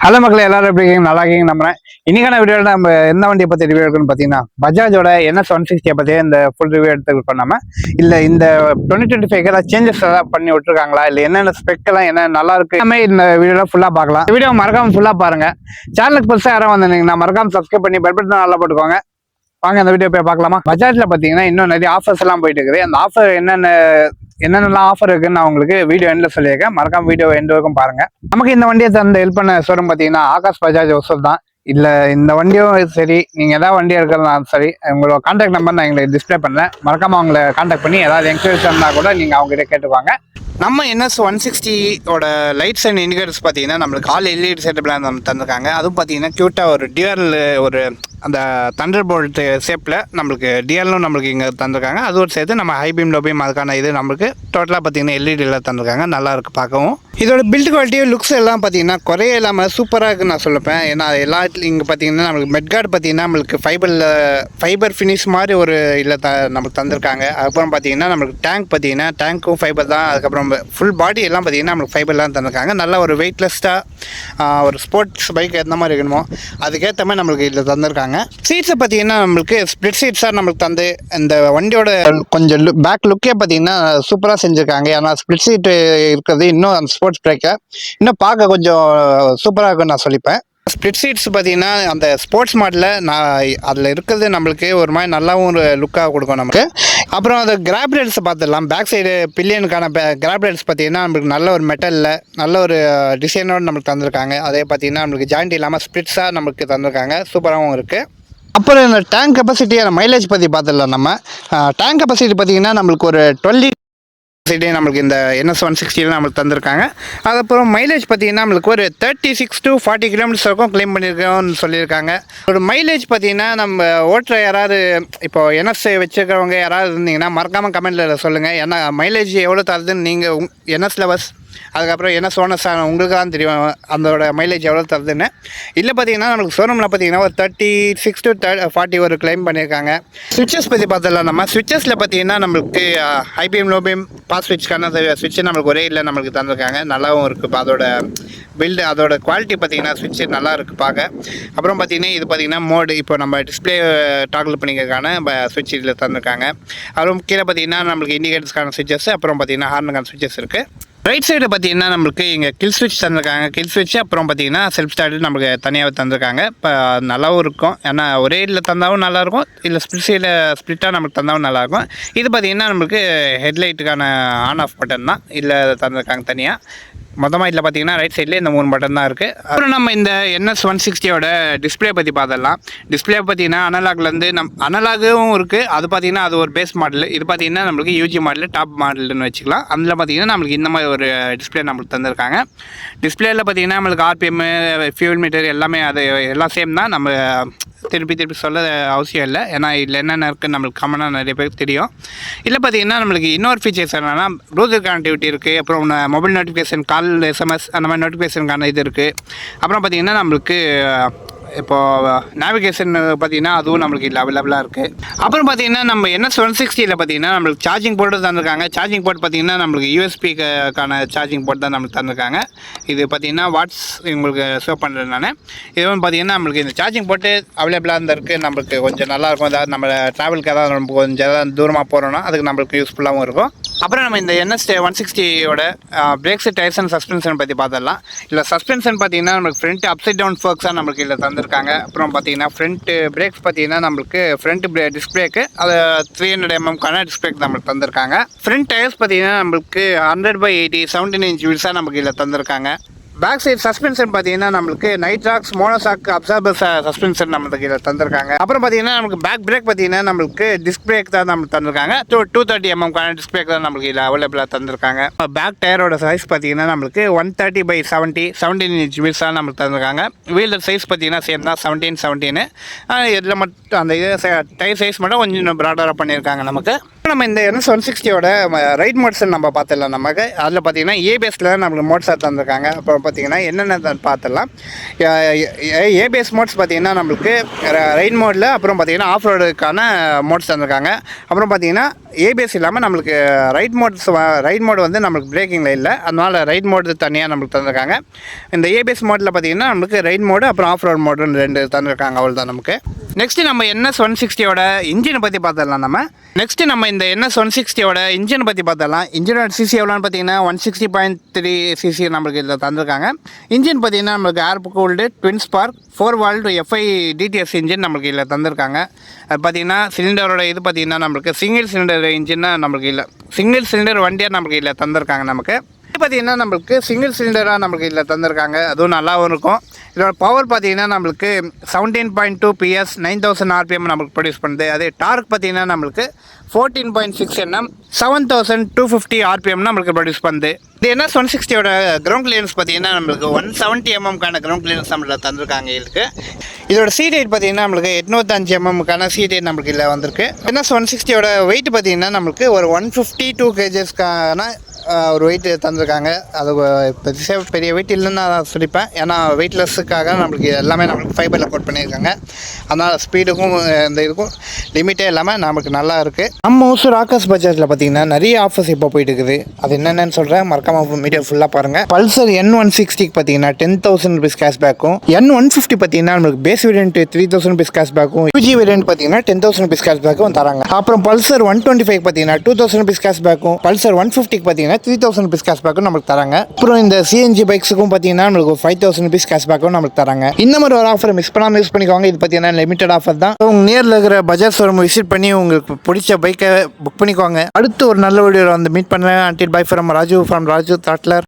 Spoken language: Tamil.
ஹலோ மக்களே, எல்லாரும் எப்படி இருக்கீங்க? நல்லா இருக்கீங்க நம்புறேன். இன்னைக்கான வீடியோவில் நம்ம எந்த வண்டியை பற்றி ரிவ்யூ இருக்குன்னு பார்த்தீங்கன்னா, பஜாஜோட NS 160 பற்றி இந்த ஃபுல் ரிவ்யூ எடுத்துக்கிட்டு நம்ம இல்லை இந்த 2025 ஏதாவது சேஞ்சஸ் ஏதாவது பண்ணி விட்டுருக்காங்களா, இல்லை என்னென்ன ஸ்பெக்கெல்லாம் என்ன நல்லா இருக்கு நம்ம இந்த வீடியோவில் ஃபுல்லாக பார்க்கலாம். வீடியோ மறக்காம ஃபுல்லாக பாருங்க. சேனலுக்கு புதுசாக யாரும் வந்திருந்தீங்கன்னா மறக்காம சப்ஸ்கிரைப் பண்ணி பெல் பட்டன் நல்லா போட்டுக்கோங்க. வாங்க அந்த வீடியோ போய் பார்க்கலாமா. பஜாஜ்ல பார்த்தீங்கன்னா இன்னும் நிறைய ஆஃபர்ஸ் எல்லாம் போயிட்டு இருக்குது. அந்த ஆஃபர் என்னென்னலாம் ஆஃபர் இருக்குன்னு நான் உங்களுக்கு வீடியோ எண்டில் சொல்லியிருக்கேன். மறக்காம வீடியோ எண்டு வரைக்கும் பாருங்க. நமக்கு இந்த வண்டியை தந்து ஹெல்ப் பண்ண ஷோரூம் பார்த்தீங்கன்னா ஆகாஷ் பஜாஜ் ஒசூல் தான். இல்லை இந்த வண்டியும் சரி, நீங்கள் ஏதாவது வண்டி இருக்கிறதுனாலும் சரி, உங்களோட கான்டாக்ட் நம்பர் நான் எங்களுக்கு டிஸ்பிளே பண்ணேன். மறக்காம அவங்களை கான்டாக்ட் பண்ணி ஏதாவது என்கொயரிஸ் இருந்தால் கூட நீங்கள் அவங்ககிட்ட கேட்டுக்குவாங்க. நம்ம NS 160ஓட லைட்ஸ் அண்ட் இண்டிகேட்டர்ஸ் பார்த்தீங்கன்னா நம்மளுக்கு ஆல் எல்இடி செட்டப்லாம் நம்ம தந்திருக்காங்க. அதுவும் பார்த்தீங்கன்னா க்யூட்டாக ஒரு டியூரல் ஒரு அந்த தண்டர் போல்ட் ஷேப்பில் நம்மளுக்கு டிஎல்லும் நம்மளுக்கு இங்கே தந்திருக்காங்க. அது ஒரு சேர்த்து நம்ம ஹை பீம் லோ பீம் அதுக்கான இது நம்மளுக்கு டோட்டலாக பார்த்தீங்கன்னா எல்இடியில் தந்திருக்காங்க. நல்லா இருக்குது பார்க்கவும். இதோட பில்ட் குவாலிட்டி லுக்ஸ் எல்லாம் பார்த்தீங்கன்னா குறைய இல்லாமல் சூப்பராக இருக்குன்னு நான் சொல்லுப்பேன். ஏன்னா எல்லா இங்கே பார்த்தீங்கன்னா நம்மளுக்கு மெட்கார்டு பார்த்தீங்கன்னா நம்மளுக்கு ஃபைபர் ஃபினிஷ் மாதிரி ஒரு இல்லை நம்மளுக்கு தந்திருக்காங்க. அதுக்கப்புறம் பார்த்தீங்கன்னா நம்மளுக்கு டேங்க் பார்த்தீங்கன்னா டேங்க்கும் ஃபைபர் தான். அதுக்கப்புறம் ஃபுல் பாடி எல்லாம் பார்த்தீங்கன்னா நம்மளுக்கு ஃபைபர்லாம் தந்திருக்காங்க. நல்ல ஒரு வெயிட்லெஸ்ட்டாக ஒரு ஸ்போர்ட்ஸ் பைக் எந்த மாதிரி இருக்கணுமோ அதுக்கேற்ற மாதிரி நம்மளுக்கு இதில் தந்திருக்காங்க. சீட்ஸை பார்த்தீங்கன்னா நம்மளுக்கு ஸ்ப்ளிட் சீட்ஸாக நம்மளுக்கு தந்து இந்த வண்டியோட கொஞ்சம் பேக் லுக்கே பார்த்தீங்கன்னா சூப்பராக செஞ்சுருக்காங்க. ஏன்னா ஸ்ப்ளிட் சீட்டு இருக்கிறது இன்னும் அந்த ஸ்போர்ட்ஸ் பிரேக்கை இன்னும் பார்க்க கொஞ்சம் சூப்பராக இருக்குன்னு நான் சொல்லிப்பேன். ஸ்ப்ளிட் சீட்ஸ் பார்த்தீங்கன்னா அந்த ஸ்போர்ட்ஸ் மாடலில் நான் அதில் இருக்கிறது நம்மளுக்கு ஒரு மாதிரி நல்லாவும் ஒரு லுக்காக கொடுக்கும் நமக்கு. அப்புறம் அந்த கிராப் ரேட்ஸை பார்த்துடலாம். பேக் சைடு பில்லியனுக்கான கிராப் ரேட்ஸ் பார்த்தீங்கன்னா நம்மளுக்கு நல்ல ஒரு மெட்டலில் நல்ல ஒரு டிசைனோடு நம்மளுக்கு தந்திருக்காங்க. அதே பார்த்தீங்கன்னா நம்மளுக்கு ஜாயிண்ட் இல்லாமல் ஸ்ப்ளிட்ஸாக நம்மளுக்கு தந்திருக்காங்க. சூப்பராகவும் இருக்குது. அப்புறம் இந்த டேங்க் கெப்பாசிட்டியான மைலேஜ் பற்றி பார்த்துடலாம். நம்ம டேங்க் கெப்பாசிட்டி பார்த்தீங்கன்னா நம்மளுக்கு ஒரு 12 நம்மளுக்கு இந்த NS 160 நம்மளுக்கு தந்திருக்காங்க. அதுக்கப்புறம் மைலேஜ் பார்த்தீங்கன்னா நம்மளுக்கு ஒரு 36 to 40 கிலோமீட்டர்ஸ் வரைக்கும் கிளைம் பண்ணியிருக்கோம்னு சொல்லியிருக்காங்க. ஒரு மைலேஜ் பார்த்தீங்கன்னா நம்ம ஓட்டுற யாராவது இப்போ NS வச்சுருக்கிறவங்க யாராவது இருந்தீங்கன்னா மறக்காமல் கமெண்ட்டில் சொல்லுங்கள். ஏன்னா மைலேஜ் எவ்வளோ தருதுன்னு நீங்கள் NS லவர்ஸ் அதுக்கப்புறம் NS ஓனர்ஸ் உங்களுக்கு தான் தெரியும் அதோட மைலேஜ் எவ்வளோ தருதுன்னு. இல்லை பார்த்தீங்கன்னா நம்மளுக்கு ஷோரூமில் பார்த்தீங்கன்னா ஒரு 36 to 40 ஒரு கிளைம் பண்ணியிருக்காங்க. ஸ்விட்சஸ் பற்றி பார்த்துடலாம். நம்ம ஸ்விட்சஸில் பார்த்தீங்கன்னா நம்மளுக்கு high beam low beam pass ஸ்விட்ச்க்கான ஸ்விட்சு நம்மளுக்கு ஒரே இல்லை நம்மளுக்கு தந்திருக்காங்க. நல்லாவும் இருக்குது. இப்போ அதோட பில்டு அதோட குவாலிட்டி பார்த்தீங்கன்னா ஸ்விட்சு நல்லா இருக்குது பார்க்க. அப்புறம் பார்த்தீங்கன்னா இது பார்த்தீங்கன்னா மோடு இப்போ நம்ம டிஸ்பிளே டாக்கிள் பண்ணிக்கிறதுக்கான ஸ்விட்ச் இதில் தந்திருக்காங்க. அப்புறம் கீழே பார்த்தீங்கன்னா நம்மளுக்கு இண்டிகேட்டர்ஸ்க்கான ஸ்விட்சஸ், அப்புறம் பார்த்தீங்கன்னா ஹார்னுக்கான ஸ்விட்சஸ் இருக்குது. ரைட் சைடு பார்த்தீங்கன்னா நம்மளுக்கு இங்கே கில் ஸ்விட்ச் தந்திருக்காங்க. கில் ஸ்விட்ச் அப்புறம் பார்த்தீங்கன்னா செல்ஃப் ஸ்டார்ட் நம்மளுக்கு தனியாக தந்திருக்காங்க. இப்போ நல்லாவும் இருக்கும். ஏன்னா ஒரே இதில் தந்தாவும் நல்லாயிருக்கும், இல்லை ஸ்ப்ளிட்டாக நம்மளுக்கு தந்தாவும் நல்லாயிருக்கும். இது பார்த்தீங்கன்னா நம்மளுக்கு ஹெட்லைட்டுக்கான ஆன் ஆஃப் பட்டன் தான் இல்லை தந்திருக்காங்க தனியாக. மொத்தமாக இதில் பார்த்தீங்கன்னா ரைட் சைடில் இந்த 3 பட்டன் தான் இருக்குது. அப்புறம் நம்ம இந்த NS 160ஓட டிஸ்பிளே பற்றி பார்த்துடலாம். டிஸ்பிளே பார்த்தீங்கன்னா அனலாக்லேருந்து அனலாகவும் இருக்குது. அது பார்த்தீங்கன்னா அது ஒரு பேஸ் மாடல். இது பார்த்தீங்கன்னா நம்மளுக்கு யூஜி மாடல் டாப் மாடல்னு வச்சுக்கலாம். அதில் பார்த்தீங்கன்னா நம்மளுக்கு இந்த மாதிரி ஒரு டிஸ்பிளே நம்மளுக்கு தந்திருக்காங்க. டிஸ்பிளேயில் பார்த்தீங்கன்னா நம்மளுக்கு RPM ஃபியூல் மீட்டர் எல்லாமே அது எல்லாம் சேம் தான். நம்ம திருப்பி சொல்ல அவசியம் இல்லை. ஏன்னா இதில் என்னென்ன இருக்குன்னு நம்மளுக்கு காமனாக நிறைய பேருக்கு தெரியும். இல்லை பார்த்தீங்கன்னா நம்மளுக்கு இன்னொரு ஃபீச்சர்ஸ் என்னென்னா ப்ளூடூத் கனெக்டிவிட்டி இருக்குது. அப்புறம் மொபைல் நோட்டிஃபிகேஷன் கால் SMS அந்த மாதிரி நோட்டிஃபிகேஷனுக்கான இது இருக்குது. அப்புறம் பார்த்தீங்கன்னா நம்மளுக்கு இப்போது நேவிகேஷன் பார்த்தீங்கன்னா அதுவும் நம்மளுக்கு இல்லை அவைலபிளாக இருக்குது. அப்புறம் பார்த்தீங்கன்னா நம்ம NS 160ல் பார்த்தீங்கன்னா நம்மளுக்கு சார்ஜிங் போர்டு தந்திருக்காங்க. சார்ஜிங் போர்ட் பார்த்தீங்கன்னா நம்மளுக்கு USBக்கான சார்ஜிங் போர்ட் தான் நம்மளுக்கு தந்திருக்காங்க. இது பார்த்தீங்கன்னா வாட்ஸ் உங்களுக்கு ஷோ பண்ணுறேன் நான். இது வந்து பார்த்தீங்கன்னா நம்மளுக்கு இந்த சார்ஜிங் போர்ட்டு அவைலபிளாக இருந்திருக்கு. நம்மளுக்கு கொஞ்சம் நல்லாயிருக்கும். ஏதாவது நம்ம ட்ராவலுக்கு ஏதாவது நம்ம கொஞ்சம் ஏதாவது தூரமாக போகிறோன்னா அதுக்கு நம்மளுக்கு யூஸ்ஃபுல்லாகவும் இருக்கும். அப்புறம் நம்ம இந்த NS 160ஓட பிரேக்ஸ் டயர்ஸ் அண்ட் சஸ்பென்ஷன் பற்றி பார்த்துடலாம். இல்லை சஸ்பென்ஷன் பார்த்தீங்கன்னா நம்மளுக்கு ஃப்ரண்ட் அப்சைட் டவுன் ஃபோக்ஸாக நம்மளுக்கு இதில் தந்திருக்காங்க. அப்புறம் பார்த்தீங்கன்னா ஃப்ரண்ட் பிரேக்ஸ் பார்த்தீங்கன்னா நம்மளுக்கு ஃப்ரண்ட் டிஸ்க் பிரேக்கு அது 300 mm டிஸ்க் பிரேக் நம்மளுக்கு தந்திருக்காங்க. ஃப்ரண்ட் டயர்ஸ் பார்த்தீங்கன்னா நம்மளுக்கு 100/80 17 inch வீல்ஸாக நமக்கு இதில் தந்திருக்காங்க. பேக் சைடு சஸ்பென்ஷன் பார்த்தீங்கன்னா நம்மளுக்கு நைட்ராக்ஸ் மோனோசாக் அப்சார்பர் சஸ்பென்ஷன் நம்மளுக்கு இதில் தந்திருக்காங்க. அப்புறம் பார்த்தீங்கன்னா நமக்கு பேக் பிரேக் பார்த்தீங்கன்னா நம்மளுக்கு டிஸ்க் பிரேக் தான் நம்மளுக்கு தந்திருக்காங்க. 230 mm டிஸ்க் பிரேக் தான் நம்மளுக்கு இதில் அவைலபிளாக தந்திருக்காங்க. பேக் டயரோட சைஸ் பார்த்தீங்கன்னா நம்மளுக்கு 130/70 17 inch வீல்ஸ் தான் நம்மளுக்கு தந்திருக்காங்க. வீலர் சைஸ் பார்த்தீங்கன்னா சேம் தான் 17 இதில் மட்டும் அந்த இது டயர் சைஸ் மட்டும் கொஞ்சம் ப்ராடராக பண்ணியிருக்காங்க நமக்கு. நம்ம இந்த NS 160ஓட ரைட் மோட்ஸ் நம்ம பார்த்துடலாம். நமக்கு அதில் பார்த்தீங்கன்னா ஏபிஎஸ்ல தான் நம்மளுக்கு மோட்ஸாக தந்திருக்காங்க. அப்புறம் பார்த்தீங்கன்னா என்னென்ன பார்த்துடலாம். ஏபிஎஸ் மோட்ஸ் பார்த்தீங்கன்னா நம்மளுக்கு ரைட் மோடில், அப்புறம் பார்த்தீங்கன்னா ஆஃப் ரோடுக்கான மோட்ஸ் தந்திருக்காங்க. அப்புறம் பார்த்தீங்கன்னா ஏபிஎஸ் இல்லாமல் நம்மளுக்கு ரைட் மோடு வந்து நம்மளுக்கு பிரேக்கிங்கில் இல்லை, அதனால் ரைட் மோடு தனியாக நம்மளுக்கு தந்திருக்காங்க. இந்த ஏபிஎஸ் மோடில் பார்த்தீங்கன்னா நம்மளுக்கு ரைட் மோடு அப்புறம் ஆஃப் ரோட் மோடுன்னு 2 தந்திருக்காங்க, அவ்வளோதான் நமக்கு. நெக்ஸ்ட்டு நம்ம NS 160யோட இன்ஜினை பற்றி பார்த்துடலாம். நம்ம இந்த NS 160யோட இன்ஜினை பற்றி பார்த்துடலாம். இன்ஜினோட சிசி எவ்வளோன்னு பார்த்தீங்கன்னா 160.3 சிசி நம்மளுக்கு இதில் தந்திருக்காங்க. இன்ஜின் பார்த்தீங்கன்னா நம்மளுக்கு air cooled twin spark 4 valve FI DTS engine நம்மளுக்கு இதில் தந்திருக்காங்க. அது பார்த்தீங்கன்னா சிலிண்டரோட இது பார்த்தீங்கன்னா நம்மளுக்கு சிங்கிள் சிலிண்டர் இன்ஜின்னா நம்மளுக்கு இல்லை, சிங்கிள் சிலிண்டர் வண்டியாக நம்மளுக்கு இதில் தந்திருக்காங்க. நமக்கு பார்த்தீங்கன்னா நம்மளுக்கு சிங்கிள் சிலிண்டராக நம்மளுக்கு இதில் தந்திருக்காங்க, அதுவும் நல்லாவும் இருக்கும். இதோட பவர் பார்த்தீங்கன்னா நம்மளுக்கு 17.2 PS 9000 RPM நம்மளுக்கு ப்ரொடியூஸ் பண்ணுது. அதே டார்க் பார்த்தீங்கன்னா நம்மளுக்கு 14.6 Nm 7250 RPM நம்மளுக்கு ப்ரொடியூஸ் பண்ணுது. இது NS 160யோட கிரவுண்ட் கிளியரன்ஸ் பார்த்தீங்கன்னா நம்மளுக்கு 170 mm கிரவுண்ட் கிளியரன்ஸ் நம்மளுக்கு தந்திருக்காங்க. இதோட சீட் ஹைட் பார்த்தீங்கன்னா நம்மளுக்கு 805 mm சீட் ஹைட் நம்மளுக்கு இல்லை வந்திருக்கு. NS 160யோட வெயிட் பார்த்தீங்கன்னா நம்மளுக்கு ஒரு 152 kgsக்கான ஒரு வெயிட் தந்திருக்காங்க. அது பெரிய வெயிட் இல்லைன்னு நான் சொல்லிப்பேன், ஏன்னா வெயிட்லெஸ்ஸுக்காக நம்மளுக்கு எல்லாமே நம்மளுக்கு ஃபைபரில் கோட் பண்ணியிருக்காங்க. அதனால் ஸ்பீடுக்கும் இந்த இதுக்கும் லிமிட்டே இல்லாமல் நம்மளுக்கு நல்லா இருக்குது. நம்ம ஊசூர் ஆகாஷ் பஜாஜில் பார்த்தீங்கன்னா நிறைய ஆஃபர்ஸ் இப்போ போயிட்டு இருக்குது. அது என்னென்னு சொல்கிறேன், மறக்காம மீடியா ஃபுல்லாக பாருங்கள். பல்சர் N160 பார்த்தீங்கன்னா 10,000 rupees கேஷ்பேக்கும், N150 பார்த்தீங்கன்னா நம்மளுக்கு பேஸ் வேரியன்ட் 3,000 rupees கேஷ்பேக்கும், UG வேரியன்ட் பார்த்தீங்கன்னா 10,000 rupees கேஷ்பேக்கும் தராங்க. அப்புறம் பல்சர் 125 பார்த்தீங்கன்னா 2,000 rupees கேஷ்பேக்கும், பல்சர் 150 பார்த்தீங்கன்னா 3,000 rupees கேஷ்பேக்கும் நம்மளுக்கு தராங்க. அப்புறம் இந்த CNG பைக்ஸுக்கும் பார்த்தீங்கன்னா நம்மளுக்கு 5,000 rupees கேஷ்பேக்கும் நம்மளுக்கு தராங்க. இந்த மாதிரி ஒரு ஆஃபர் மிஸ் பண்ணாமல் யூஸ் பண்ணிக்கோங்க. இது பார்த்தீங்கன்னா லிமிடெட் ஆஃபர் தான். உங்கள் நேரில் இருக்கிற பஜாஜ் ஷோரூம் விசிட் பண்ணி உங்களுக்கு பிடிச்ச பைக்கை புக் பண்ணிக்கோங்க. அடுத்து ஒரு நல்ல வீடியோவில் வந்து மீட் பண்ணுறேன். Until bye from Raju Thattler.